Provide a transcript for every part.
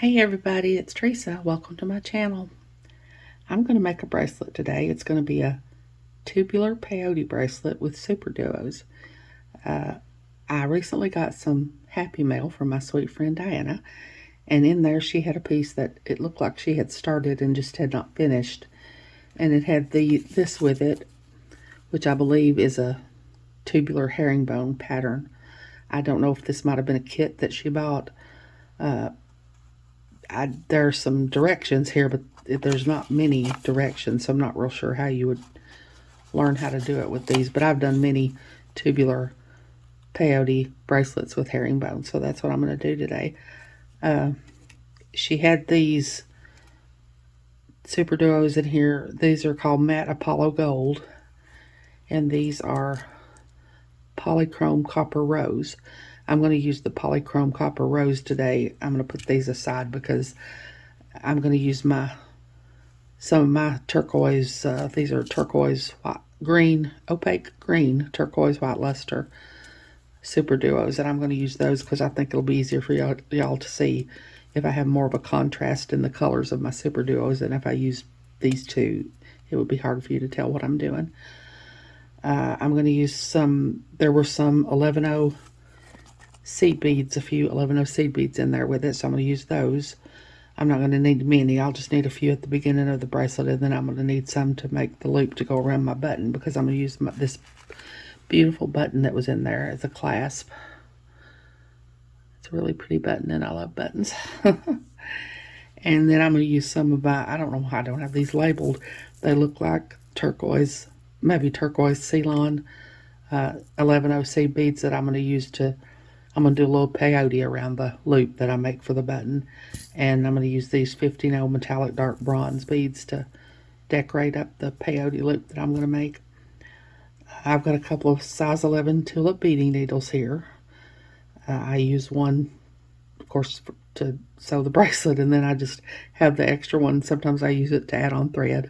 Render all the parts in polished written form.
Hey everybody, it's Teresa. Welcome to my channel. I'm going to make a bracelet today. It's going to be a tubular peyote bracelet with super duos. I recently got some happy mail from my sweet friend Diana, and in there she had a piece that it looked like she had started and just had not finished, and it had this with it, which I believe is a tubular herringbone pattern. I don't know if this might have been a kit that she bought. There's some directions here, but there's not many directions, so I'm not real sure how you would learn how to do it with these. But I've done many tubular peyote bracelets with herringbone, so that's what I'm going to do today. She had these super duos in here. These are called Matte Apollo Gold, and these are Polychrome Copper Rose. I'm going to use the Polychrome Copper Rose today. I'm going to put these aside because I'm going to use some of my turquoise. These are turquoise white, green, opaque green, turquoise white luster super duos, and I'm going to use those because I think it'll be easier for y'all to see if I have more of a contrast in the colors of my super duos, and if I use these two, it would be hard for you to tell what I'm doing. I'm going to use some. There were some 11-0 seed beads, a few 11-0 seed beads in there with it, so I'm going to use those. I'm not going to need many. I'll just need a few at the beginning of the bracelet, and then I'm going to need some to make the loop to go around my button, because I'm going to use this beautiful button that was in there as a clasp. It's a really pretty button, and I love buttons. And then I'm going to use some of my, I don't know why I don't have these labeled. They look like turquoise, maybe turquoise Ceylon 11-0 seed beads that I'm going to use to, I'm going to do a little peyote around the loop that I make for the button. And I'm going to use these 15-0 metallic dark bronze beads to decorate up the peyote loop that I'm going to make. I've got a couple of size 11 tulip beading needles here. I use one, of course, to sew the bracelet, and then I just have the extra one. Sometimes I use it to add on thread.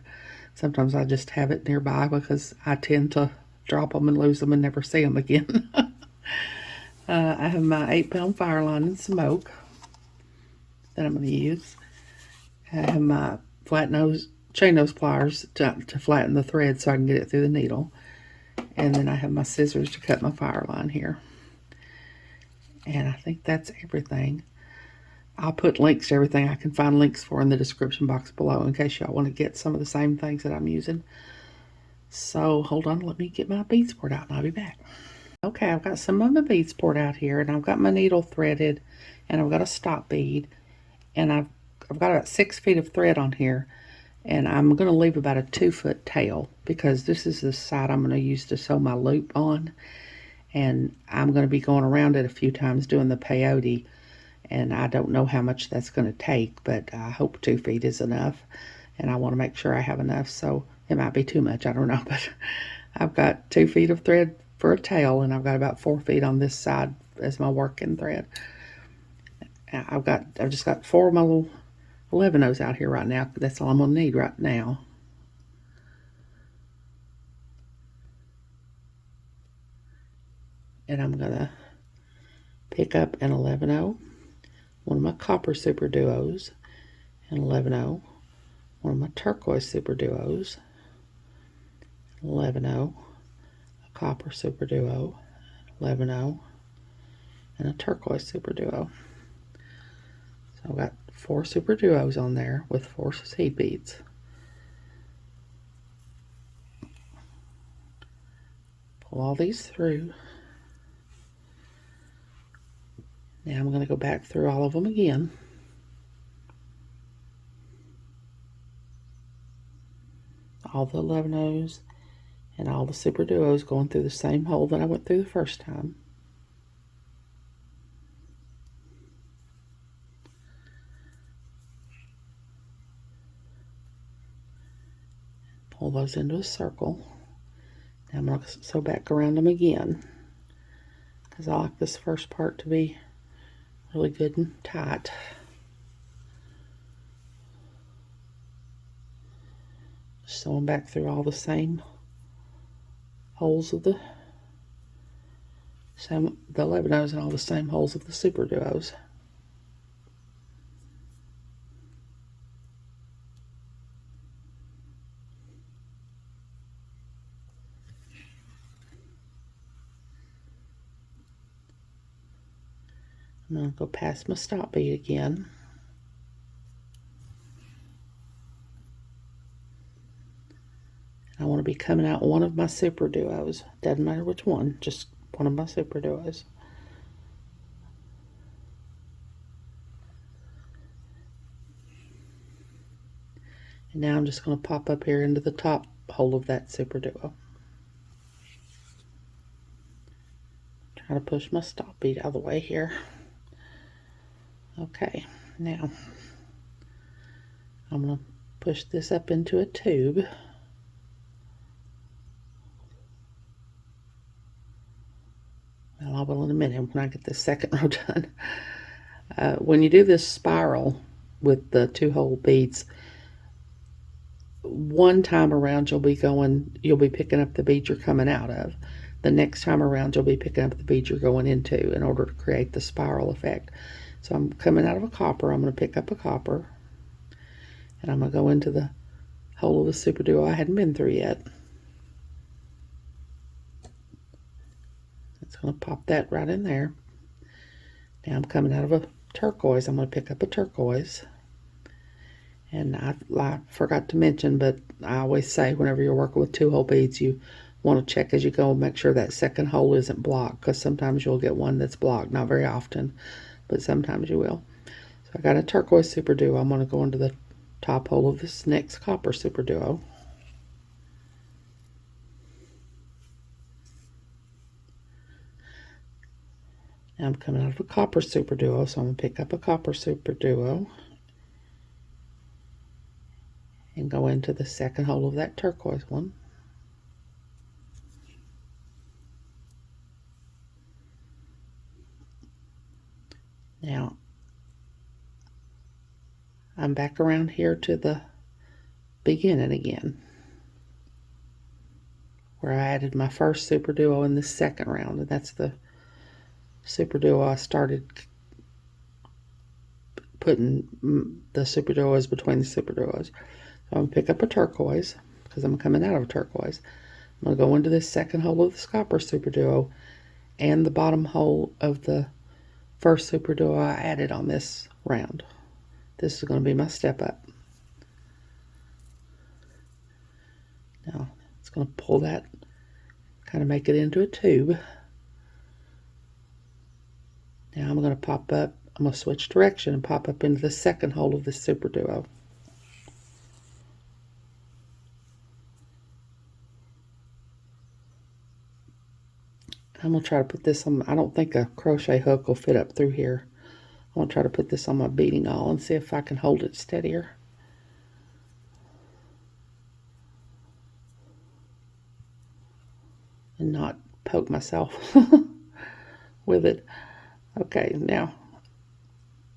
Sometimes I just have it nearby because I tend to drop them and lose them and never see them again. I have my 8-pound fire line and smoke that I'm going to use. I have my chain nose pliers to flatten the thread so I can get it through the needle. And then I have my scissors to cut my fire line here. And I think that's everything. I'll put links to everything I can find links for in the description box below in case y'all want to get some of the same things that I'm using. So hold on, let me get my beads poured out and I'll be back. Okay, I've got some of my beads poured out here, and I've got my needle threaded, and I've got a stop bead, and I've got about 6 feet of thread on here, and I'm going to leave about a 2-foot tail because this is the side I'm going to use to sew my loop on, and I'm going to be going around it a few times doing the peyote, and I don't know how much that's going to take, but I hope 2 feet is enough, and I want to make sure I have enough, so it might be too much, I don't know, but I've got 2 feet of thread for a tail, and I've got about 4 feet on this side as my working thread. I've just got 4 of my little 11-0s out here right now. That's all I'm gonna need right now. And I'm gonna pick up an 11-0, one of my copper super duos, an 11-0, one of my turquoise super duos, 11-0, a copper super duo, 11-0, and a turquoise super duo. So I've got 4 super duos on there with 4 seed beads. Pull all these through. Now I'm going to go back through all of them again. All the 11-0s and all the super duos going through the same hole that I went through the first time. Pull those into a circle. Now I'm going to sew back around them again because I like this first part to be really good and tight. Sewing back through all the same holes of the 11-0s and all the same holes of the super duos. I'm going to go past my stop bead again. I want to be coming out one of my super duos. Doesn't matter which one, just one of my super duos. And now I'm just going to pop up here into the top hole of that super duo. Try to push my stop bead out of the way here. Okay, now I'm going to push this up into a tube. Well, I will in a minute when I get this second row done. When you do this spiral with the 2-hole beads, one time around you'll be picking up the bead you're coming out of. The next time around you'll be picking up the bead you're going into in order to create the spiral effect. So I'm coming out of a copper, I'm going to pick up a copper, and I'm going to go into the hole of the super duo I hadn't been through yet. It's going to pop that right in there. Now I'm coming out of a turquoise. I'm going to pick up a turquoise. And I forgot to mention, but I always say whenever you're working with 2-hole beads, you want to check as you go and make sure that second hole isn't blocked, because sometimes you'll get one that's blocked. Not very often, but sometimes you will. So I got a turquoise super duo. I'm going to go into the top hole of this next copper super duo. Now I'm coming out of a copper super duo, so I'm going to pick up a copper super duo and go into the second hole of that turquoise one. Now I'm back around here to the beginning again, where I added my first super duo in the second round, and that's the super duo I started putting the super duos between the super duos. So I'm going to pick up a turquoise, because I'm coming out of a turquoise. I'm going to go into this second hole of this copper super duo and the bottom hole of the first super duo I added on this round. This is going to be my step up. Now it's going to pull that, kind of make it into a tube. Now I'm going to pop up, I'm going to switch direction and pop up into the second hole of this super duo. I'm going to try to put this on, I don't think a crochet hook will fit up through here. I'm going to try to put this on my beading awl and see if I can hold it steadier. And not poke myself with it. Okay, now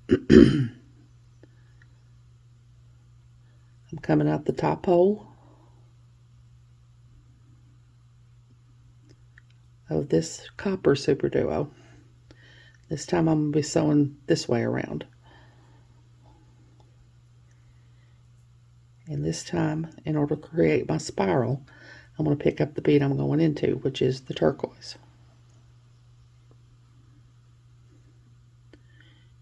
I'm coming out the top hole of this copper super duo. This time I'm going to be sewing this way around. And this time, in order to create my spiral, I'm going to pick up the bead I'm going into, which is the turquoise.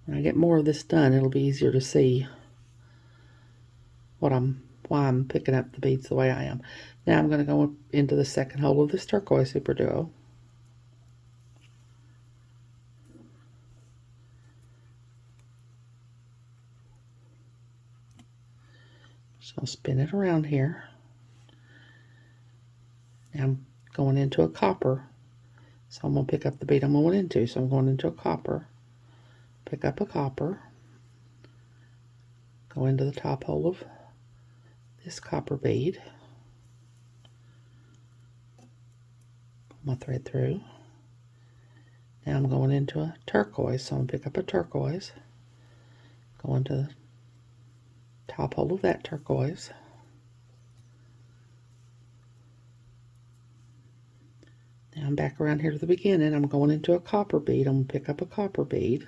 When I get more of this done, it'll be easier to see why I'm picking up the beads the way I am. Now I'm going to go into the second hole of this turquoise super duo. So I'll spin it around here. Now I'm going into a copper. So I'm going to pick up the bead I'm going into. So I'm going into a copper. Pick up a copper. Go into the top hole of this copper bead. Pull my thread through. Now I'm going into a turquoise. So I'm going to pick up a turquoise. Go into the top hole of that turquoise. Now I'm back around here to the beginning. I'm going into a copper bead. I'm going to pick up a copper bead.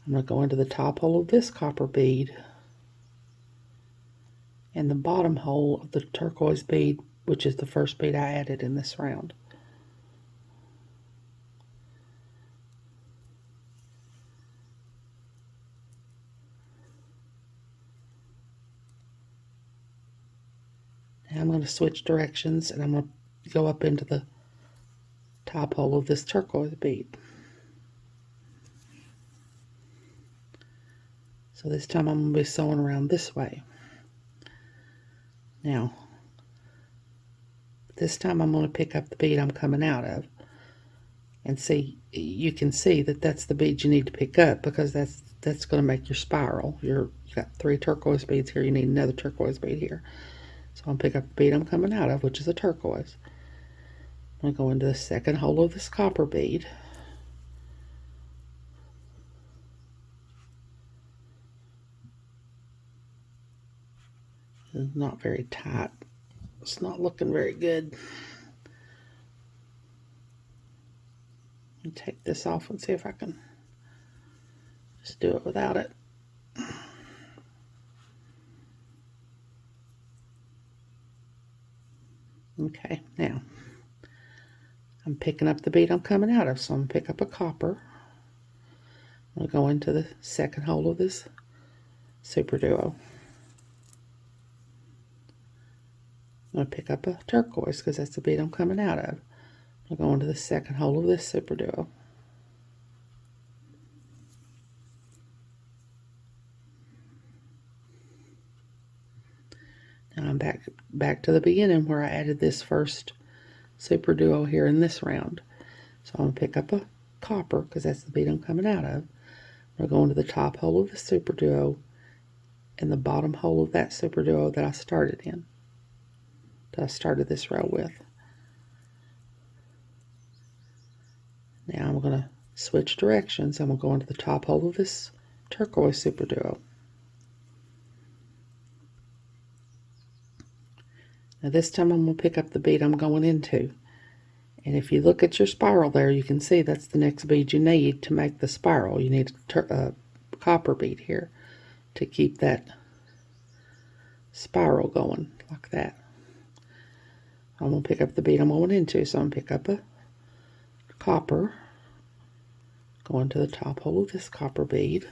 I'm going to go into the top hole of this copper bead and the bottom hole of the turquoise bead, which is the first bead I added in this round. Now I'm going to switch directions, and I'm going to go up into the top hole of this turquoise bead. So this time I'm going to be sewing around this way. Now, this time I'm going to pick up the bead I'm coming out of. And see, you can see that that's the bead you need to pick up, because that's going to make your spiral. You got 3 turquoise beads here. You need another turquoise bead here. So I'm going to pick up the bead I'm coming out of, which is a turquoise. I'm going to go into the second hole of this copper bead. It's not very tight. It's not looking very good. Let me take this off and see if I can just do it without it. Okay, now I'm picking up the bead I'm coming out of, so I'm going to pick up a copper. I'm going to go into the second hole of this super duo. I'm going to pick up a turquoise, because that's the bead I'm coming out of. I'm going to go into the second hole of this super duo. Now I'm back to the beginning where I added this first super duo here in this round. So I'm going to pick up a copper, because that's the bead I'm coming out of. I'm going to go into the top hole of the super duo and the bottom hole of that super duo that I started in, that I started this row with. Now I'm going to switch directions. I'm going to go into the top hole of this turquoise super duo. Now this time I'm going to pick up the bead I'm going into. And if you look at your spiral there, you can see that's the next bead you need to make the spiral. You need a copper bead here to keep that spiral going like that. I'm going to pick up the bead I'm going into, so I'm going to pick up a copper, go into the top hole of this copper bead.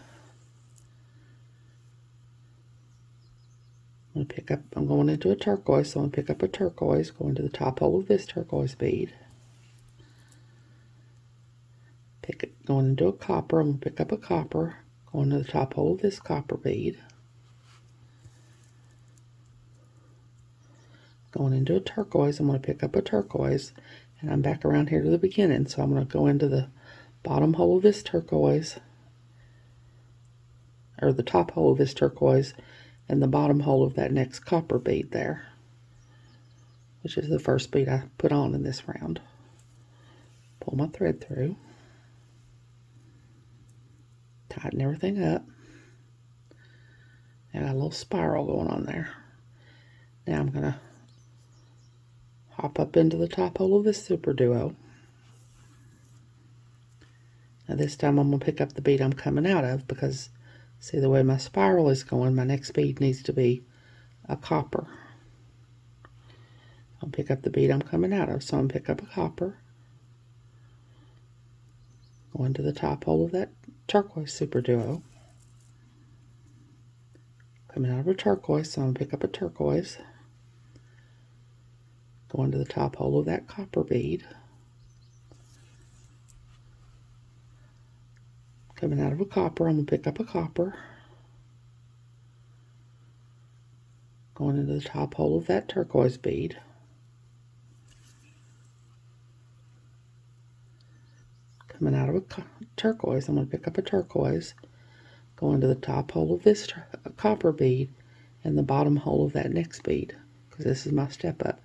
I'm going into a turquoise, so I'm going to pick up a turquoise, go into the top hole of this turquoise bead. Going into a copper, I'm going to pick up a copper, go into the top hole of this copper bead. Going into a turquoise, I'm going to pick up a turquoise, and I'm back around here to the beginning, so I'm going to go into the bottom hole of this turquoise, or the top hole of this turquoise, and the bottom hole of that next copper bead there, which is the first bead I put on in this round. Pull my thread through, tighten everything up. I got a little spiral going on there. Now I'm going to hop up into the top hole of this super duo. Now this time I'm going to pick up the bead I'm coming out of, because see the way my spiral is going, my next bead needs to be a copper. I'll pick up the bead I'm coming out of, so I'm going to pick up a copper, go into the top hole of that turquoise super duo. Coming out of a turquoise, so I'm going to pick up a turquoise, go into the top hole of that copper bead. Coming out of a copper, I'm going to pick up a copper, going into the top hole of that turquoise bead. Coming out of a turquoise, I'm going to pick up a turquoise, go into the top hole of this copper bead and the bottom hole of that next bead, because this is my step up.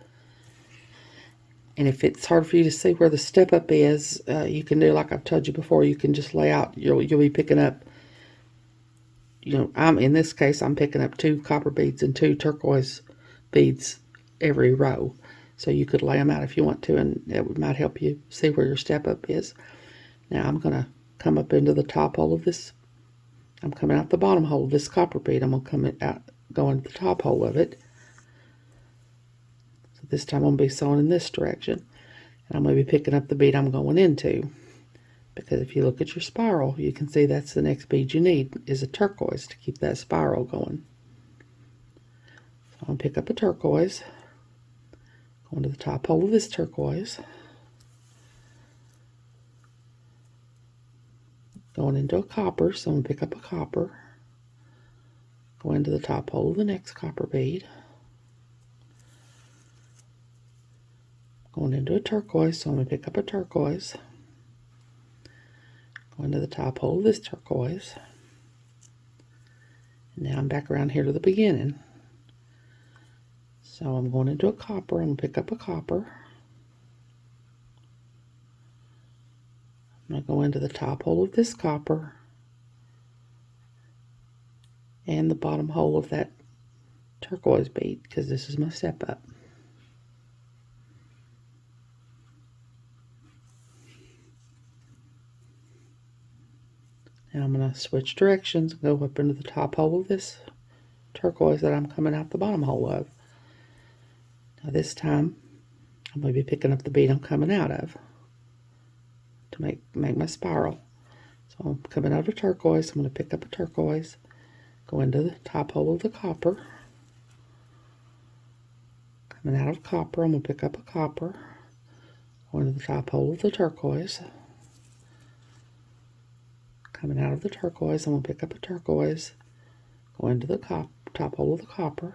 And if it's hard for you to see where the step up is, you can do like I've told you before. You can just lay out. You'll be picking up. In this case, I'm picking up 2 copper beads and 2 turquoise beads every row. So you could lay them out if you want to, and it might help you see where your step up is. Now I'm going to come up into the top hole of this. I'm coming out the bottom hole of this copper bead. I'm going to come out, go into the top hole of it. So this time I'm going to be sewing in this direction. And I'm going to be picking up the bead I'm going into. Because if you look at your spiral, you can see that's the next bead you need, is a turquoise to keep that spiral going. So I'm going to pick up a turquoise, Going to the top hole of this turquoise, going into a copper, so I'm going to pick up a copper, go into the top hole of the next copper bead, going into a turquoise, so I'm going to pick up a turquoise, go into the top hole of this turquoise, and now I'm back around here to the beginning. So I'm going into a copper, I'm going to pick up a copper, I'm going to go into the top hole of this copper and the bottom hole of that turquoise bead, because this is my step up. Now I'm going to switch directions and go up into the top hole of this turquoise that I'm coming out the bottom hole of. Now this time I'm going to be picking up the bead I'm coming out of to make my spiral. So I'm coming out of a turquoise, I'm going to pick up a turquoise, go into the top hole of the copper, coming out of copper, I'm going to pick up a copper, go into the top hole of the turquoise, coming out of the turquoise, I'm going to pick up a turquoise, go into the top hole of the copper,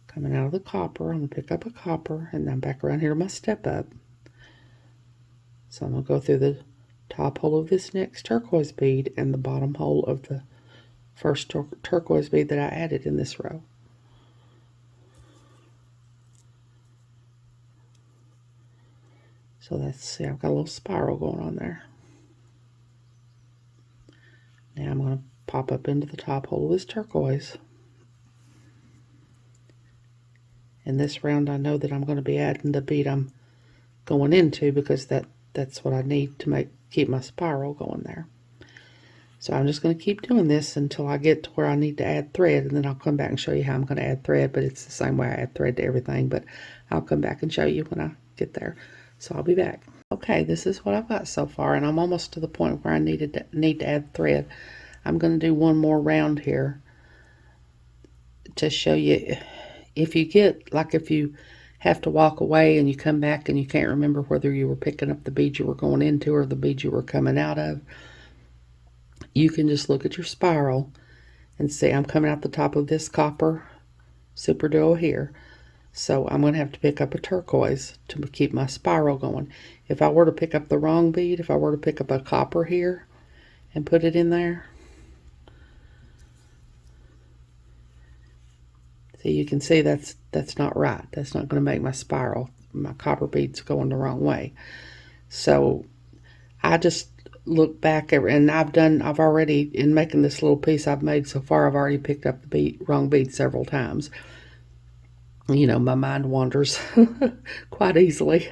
coming out of the copper, I'm going to pick up a copper, and then I'm back around here to my step up. So I'm going to go through the top hole of this next turquoise bead and the bottom hole of the first turquoise bead that I added in this row. So that's, see, I've got a little spiral going on there. Now I'm going to pop up into the top hole of this turquoise. And this round I know that I'm going to be adding the bead I'm going into, because that's what I need to keep my spiral going there. So I'm just going to keep doing this until I get to where I need to add thread, and then I'll come back and show you how I'm going to add thread, but it's the same way I add thread to everything, but I'll come back and show you when I get there. So I'll be back. Okay, this is what I've got so far, and I'm almost to the point where I need to add thread. I'm going to do one more round here to show you if you get, like if you have to walk away and you come back and you can't remember whether you were picking up the bead you were going into or the bead you were coming out of, you can just look at your spiral and see I'm coming out the top of this copper super duo here. So I'm going to have to pick up a turquoise to keep my spiral going. If I were to pick up the wrong bead, if I were to pick up a copper here and put it in there, see, you can see that's not right. That's not going to make my spiral. My copper bead's going the wrong way. So I just look back and I've already, in making this little piece I've made so far, I've already picked up the wrong bead several times. You know, my mind wanders quite easily.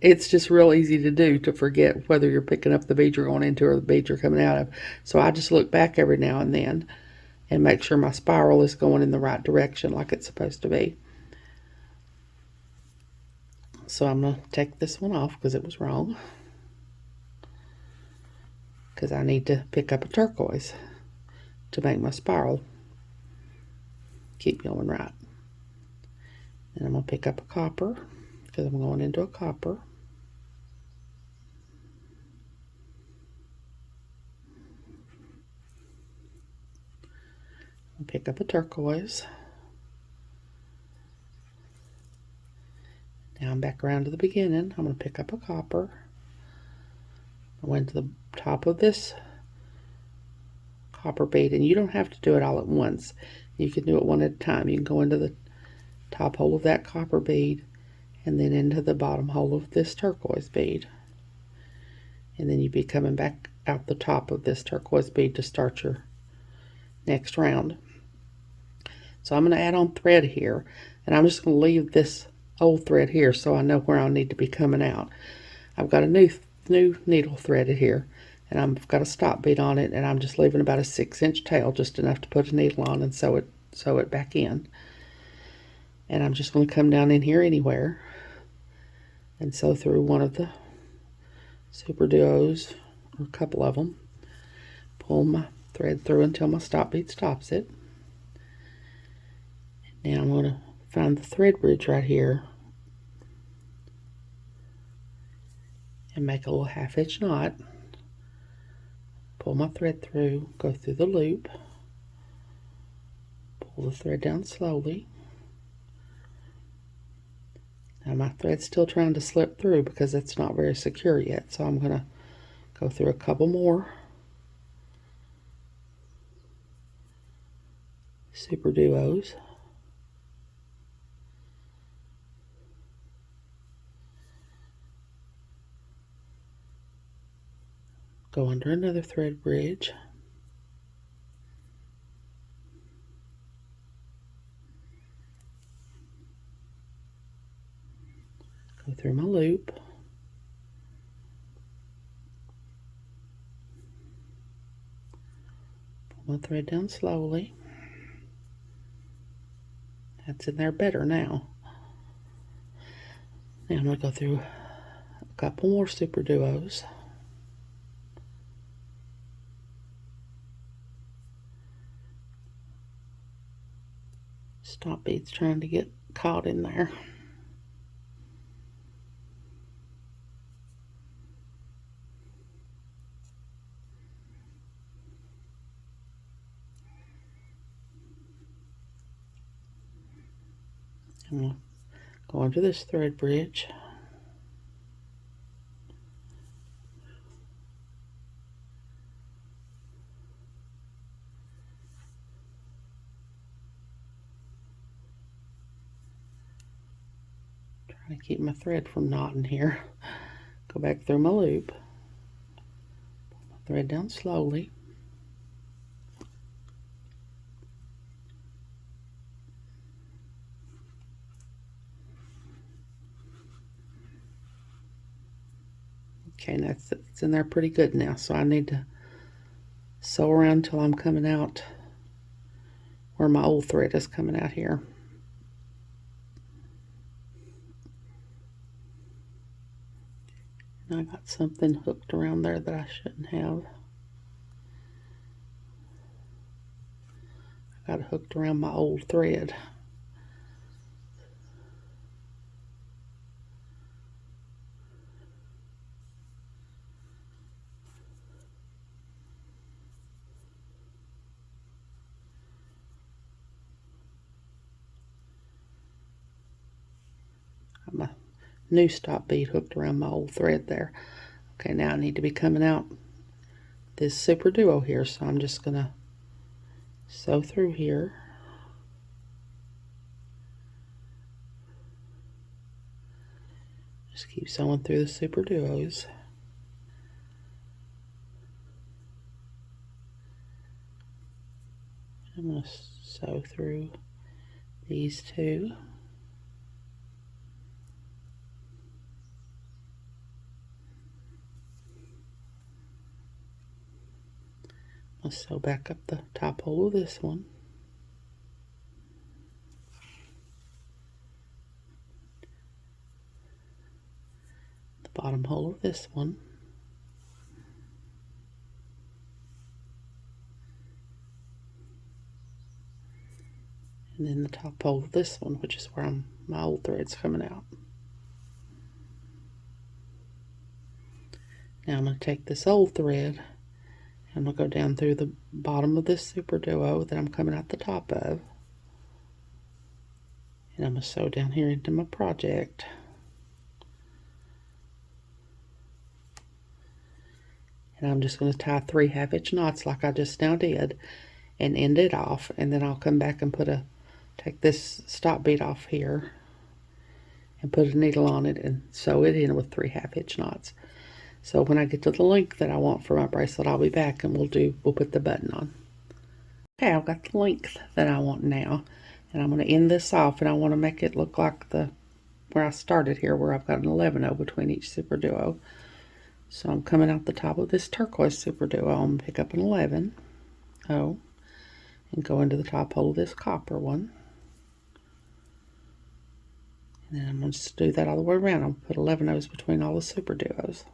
It's just real easy to do, to forget whether you're picking up the bead you're going into or the bead you're coming out of. So I just look back every now and then and make sure my spiral is going in the right direction like it's supposed to be. So I'm going to take this one off because it was wrong, because I need to pick up a turquoise to make my spiral keep going right. And I'm going to pick up a copper because I'm going into a copper. Pick up a turquoise. Now I'm back around to the beginning. I'm going to pick up a copper. I went to the top of this copper bead, and you don't have to do it all at once. You can do it one at a time. You can go into the top hole of that copper bead and then into the bottom hole of this turquoise bead. And then you'd be coming back out the top of this turquoise bead to start your next round. So I'm going to add on thread here, and I'm just going to leave this old thread here so I know where I'll need to be coming out. I've got a new needle threaded here, and I've got a stop bead on it, and I'm just leaving about a 6-inch tail, just enough to put a needle on and sew it back in. And I'm just going to come down in here anywhere and sew through one of the super duos, or a couple of them. Pull my thread through until my stop bead stops it. Now I'm going to find the thread bridge right here and make a little 1/2 inch knot. Pull my thread through, go through the loop, pull the thread down slowly. Now my thread's still trying to slip through because it's not very secure yet, so I'm going to go through a couple more super duos. Go under another thread bridge. Go through my loop. Pull my thread down slowly. That's in there better now. Now I'm going to go through a couple more super duos. Stop beads trying to get caught in there. I'm going to go under this thread bridge. Trying to keep my thread from knotting here. Go back through my loop. Pull my thread down slowly. Okay, that's in there pretty good now, so I need to sew around till I'm coming out where my old thread is coming out here. And I got something hooked around there that I shouldn't have. I got it hooked around my old thread. Got my new stop bead hooked around my old thread there. Okay, now I need to be coming out this super duo here, so I'm just gonna sew through here. Just keep sewing through the super duos. I'm gonna sew through these two. I'll sew back up the top hole of this one. The bottom hole of this one. And then the top hole of this one, which is where my old thread's coming out. Now I'm going to take this old thread and I'm going to go down through the bottom of this super duo that I'm coming out the top of. And I'm going to sew down here into my project. And I'm just going to tie 3 1/2 inch knots like I just now did and end it off. And then I'll come back and take this stop bead off here and put a needle on it and sew it in with 3 1/2 inch knots. So when I get to the length that I want for my bracelet, I'll be back and we'll put the button on. Okay, I've got the length that I want now, and I'm going to end this off, and I want to make it look like where I started here, where I've got an 11-0 between each super duo. So I'm coming out the top of this turquoise super duo. I'm going to pick up an 11-0 and go into the top hole of this copper one. And then I'm going to just do that all the way around. I'll put 11-0s between all the super duos.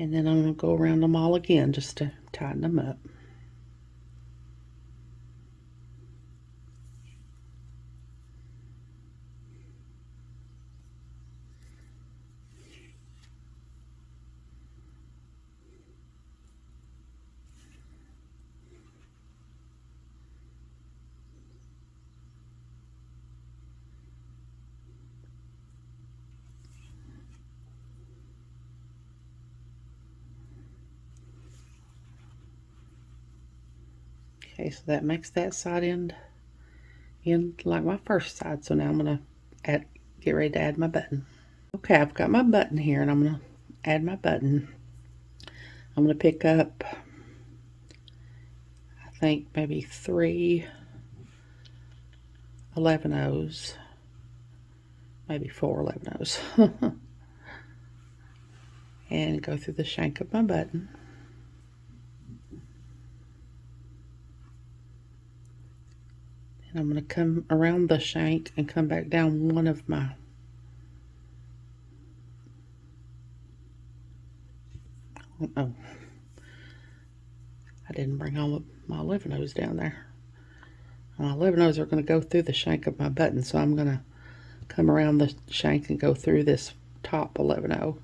And then I'm going to go around them all again just to tighten them up. Okay, so that makes that side end like my first side. So now I'm going to get ready to add my button. Okay, I've got my button here, and I'm going to add my button. I'm going to pick up, I think, maybe 3 11-ohs, maybe 4 11-ohs, and go through the shank of my button. And I'm going to come around the shank and come back down one of my I didn't bring all of my 11-ohs down there. My 11-ohs are going to go through the shank of my button, so I'm going to come around the shank and go through this top 11-oh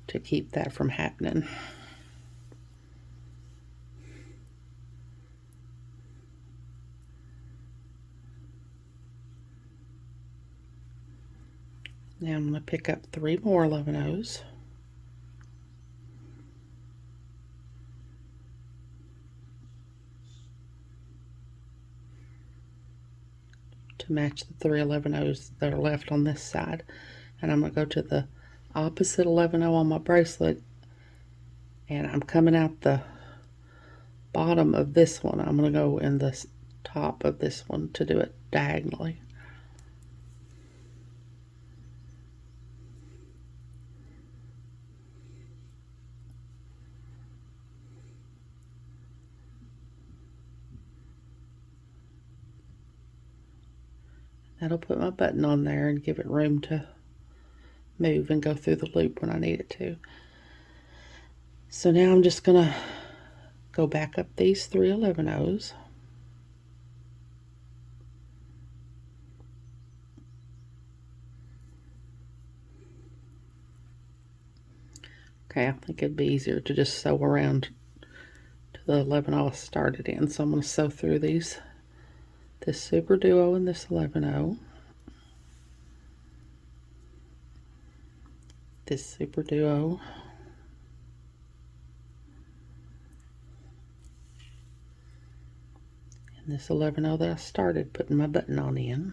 to keep that from happening. Now I'm going to pick up 3 more 11-ohs. To match the 3 11-ohs that are left on this side. And I'm going to go to the opposite 11-oh on my bracelet, and I'm coming out the bottom of this one. I'm going to go in the top of this one to do it diagonally. That'll put my button on there and give it room to move and go through the loop when I need it to. So now I'm just going to go back up these 3 11-ohs. Okay, I think it'd be easier to just sew around to the 11-oh I started in. So I'm going to sew through this super duo and this 11-oh. This super duo. And this 11-oh that I started putting my button on in.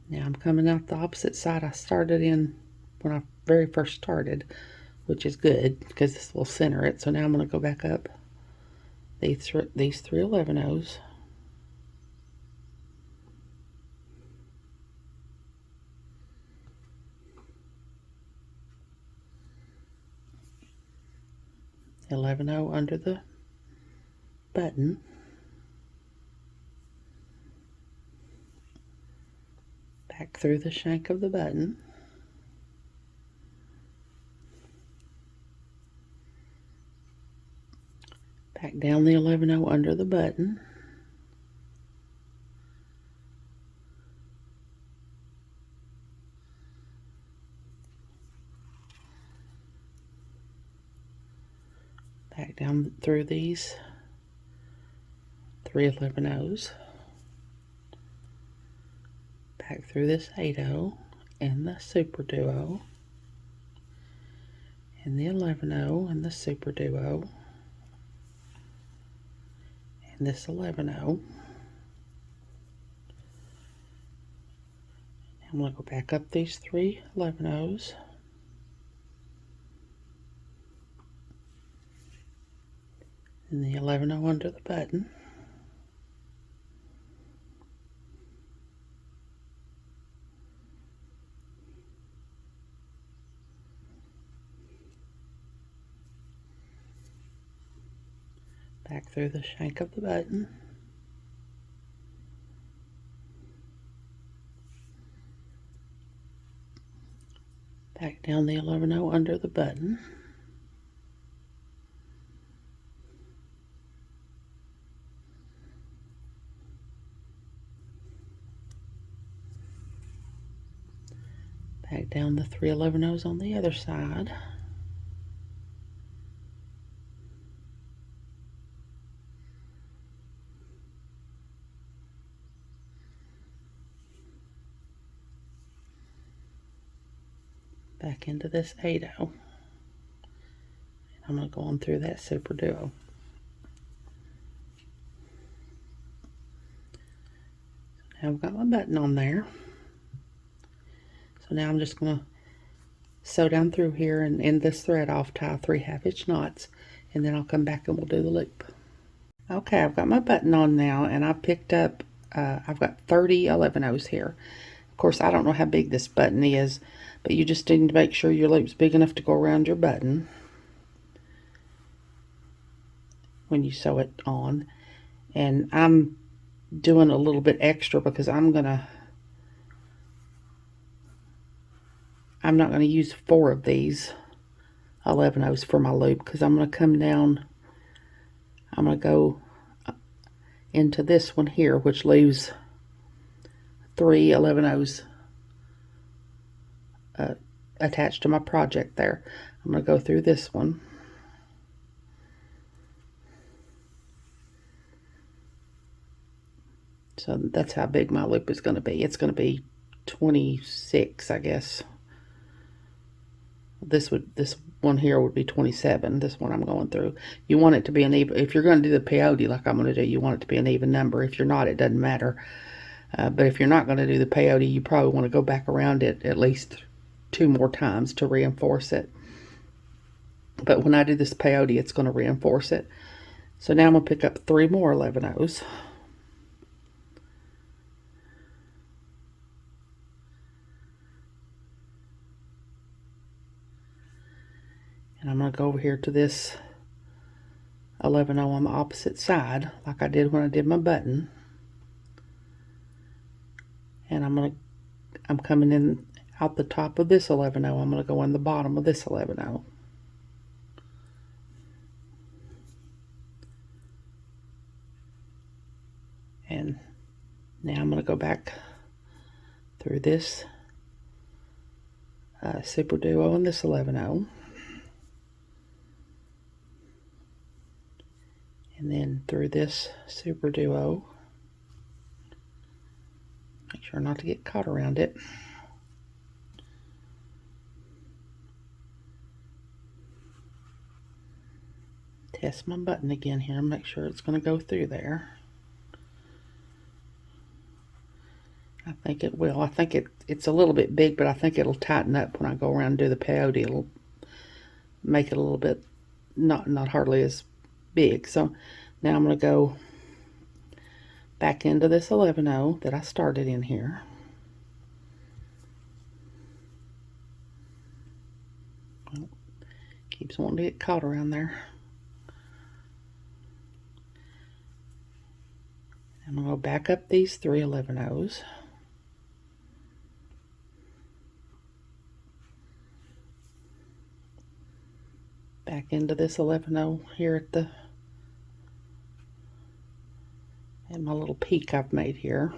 Now I'm coming out the opposite side I started in when I very first started, which is good because this will center it. So now I'm going to go back up these 3 11-ohs. The 11-oh under the button. Back through the shank of the button. Back down the 11-oh under the button. Back down through these 3 11-ohs. Back through this 8-oh and the super duo. And the 11-oh and the super duo. And this 11-oh. I'm going to go back up these 3 11-ohs. And the 11-oh under the button. Back through the shank of the button. Back down the 11-0 under the button. Back down the 3 11-0s on the other side. Back into this 8-0. I'm going to go on through that super duo. So now I've got my button on there. So now I'm just going to sew down through here and end this thread off, tie 3 1/2-inch knots, and then I'll come back and we'll do the loop. Okay, I've got my button on now, and I've picked up, I've got 30 11-0s here. Of course, I don't know how big this button is, but you just need to make sure your loop's big enough to go around your button when you sew it on. And I'm doing a little bit extra because I'm not going to use 4 of these 11-0s for my loop, because I'm going to come down, I'm going to go into this one here, which leaves 3 11-0s attached to my project there. I'm going to go through this one. So that's how big my loop is going to be. It's going to be 26, I guess. This one here would be 27. This one I'm going through. You want it to be an even. If you're going to do the peyote like I'm going to do, you want it to be an even number. If you're not, it doesn't matter. But if you're not going to do the peyote, you probably want to go back around it at least 2 more times to reinforce it. But when I do this peyote, it's going to reinforce it. So now I'm going to pick up 3 more 11-0s. And I'm going to go over here to this 11-0 on the opposite side, like I did when I did my button. And I'm coming in out the top of this 11-0. I'm going to go in the bottom of this 11-0. And now I'm going to go back through this super duo and this 11-0. And then through this super duo. Make sure not to get caught around it. Test my button again here, make sure it's going to go through there. I think it will. I think it's a little bit big, but I think it'll tighten up when I go around and do the peyote. It'll make it a little bit not hardly as big. So now I'm going to go back into this 11-0 that I started in here. Well, keeps wanting to get caught around there. I'm going to go back up these 3 11-0s. Back into this 11-0 here at my little peak I've made here.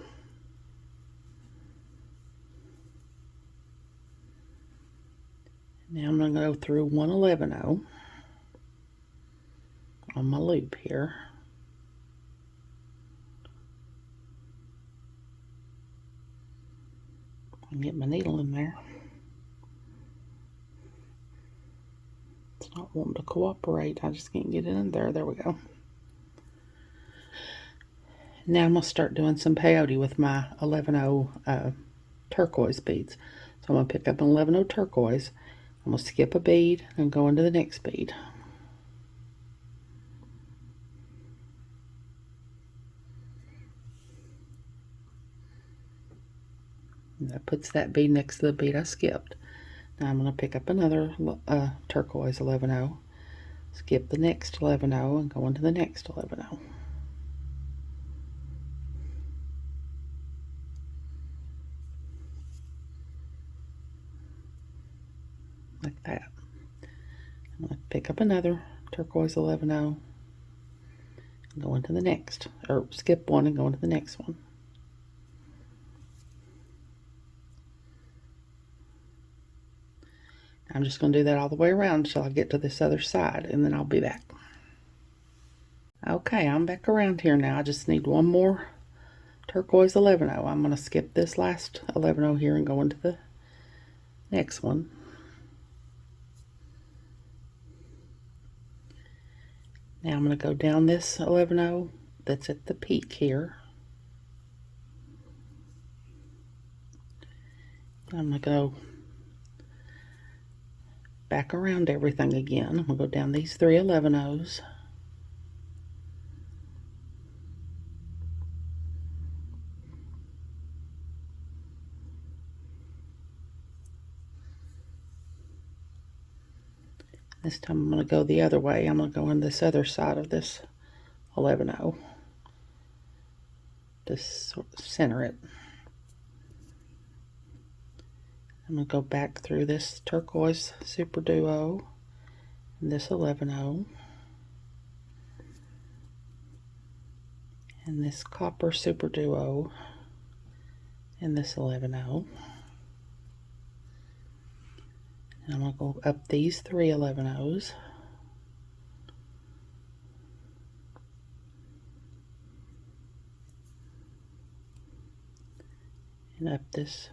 Now I'm going to go through 1 11-0 on my loop here. And get my needle in there. It's not wanting to cooperate. I just can't get it in there. There we go. Now I'm going to start doing some peyote with my 11-0 turquoise beads. So I'm going to pick up an 11-0 turquoise. I'm going to skip a bead and go into the next bead. And that puts that bead next to the bead I skipped. Now I'm going to pick up another turquoise 11-0, skip the next 11-0, and go into the next 11-0. like that. I'm going to pick up another turquoise 11-0 and go into the next, or skip one and go into the next one. I'm just going to do that all the way around until I get to this other side, and then I'll be back. Okay, I'm back around here now. I just need one more turquoise 11-0. I'm going to skip this last 11-0 here and go into the next one. Now I'm going to go down this 11-0 that's at the peak here. I'm going to go back around everything again. I'm going to go down these 3 11-0s. This time I'm going to go the other way. I'm going to go on this other side of this 11-0. Just sort of center it. I'm going to go back through this turquoise super duo and this 11-0 and this copper super duo and this 11-0. And I'm going to go up these 3 11-0s. And up this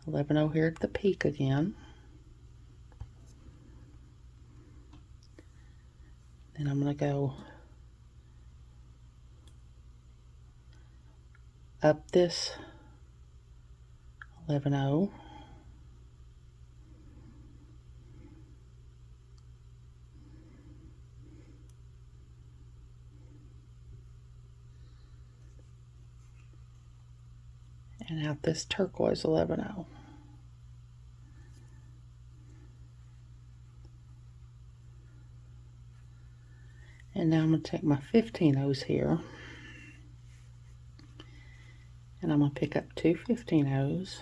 11-0 here at the peak again. Then I'm going to go up this 11-0. And out this turquoise 11-0. And now I'm going to take my 15-0s here, and I'm going to pick up 2 15-0s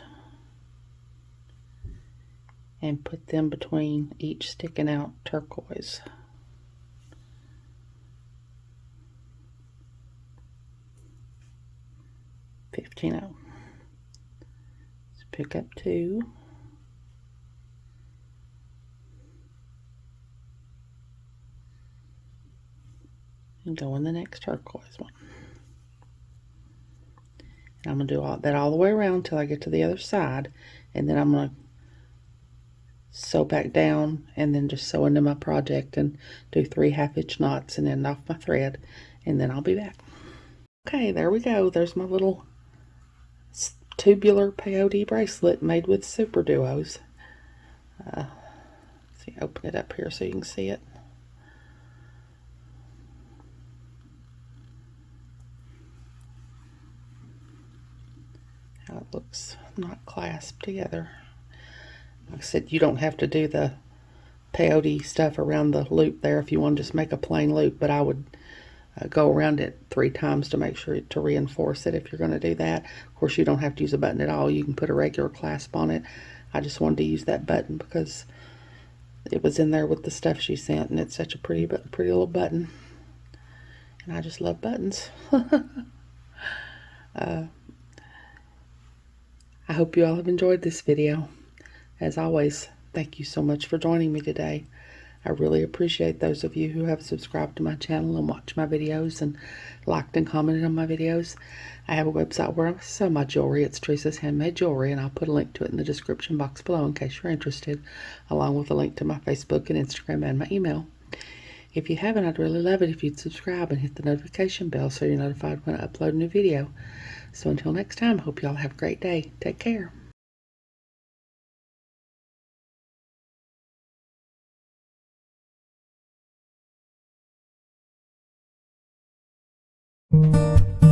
and put them between each sticking out turquoise. $15. Pick up 2 and go in the next turquoise one. And I'm going to do that all the way around until I get to the other side, and then I'm going to sew back down and then just sew into my project and do 3 half-inch knots and end off my thread, and then I'll be back. Okay, there we go. There's my little tubular peyote bracelet made with super duos. See, open it up here so you can see it. How it looks not clasped together. Like I said, you don't have to do the peyote stuff around the loop there if you want to just make a plain loop, but I would go around it 3 times to make sure to reinforce it if you're going to do that. Of course, you don't have to use a button at all. You can put a regular clasp on it. I just wanted to use that button because it was in there with the stuff she sent, and it's such a pretty little button, and I just love buttons. I hope you all have enjoyed this video. As always, thank you so much for joining me today. I really appreciate those of you who have subscribed to my channel and watched my videos and liked and commented on my videos. I have a website where I sell my jewelry. It's Teresa's Handmade Jewelry, and I'll put a link to it in the description box below in case you're interested, along with a link to my Facebook and Instagram and my email. If you haven't, I'd really love it if you'd subscribe and hit the notification bell so you're notified when I upload a new video. So until next time, hope you all have a great day. Take care. Thank you.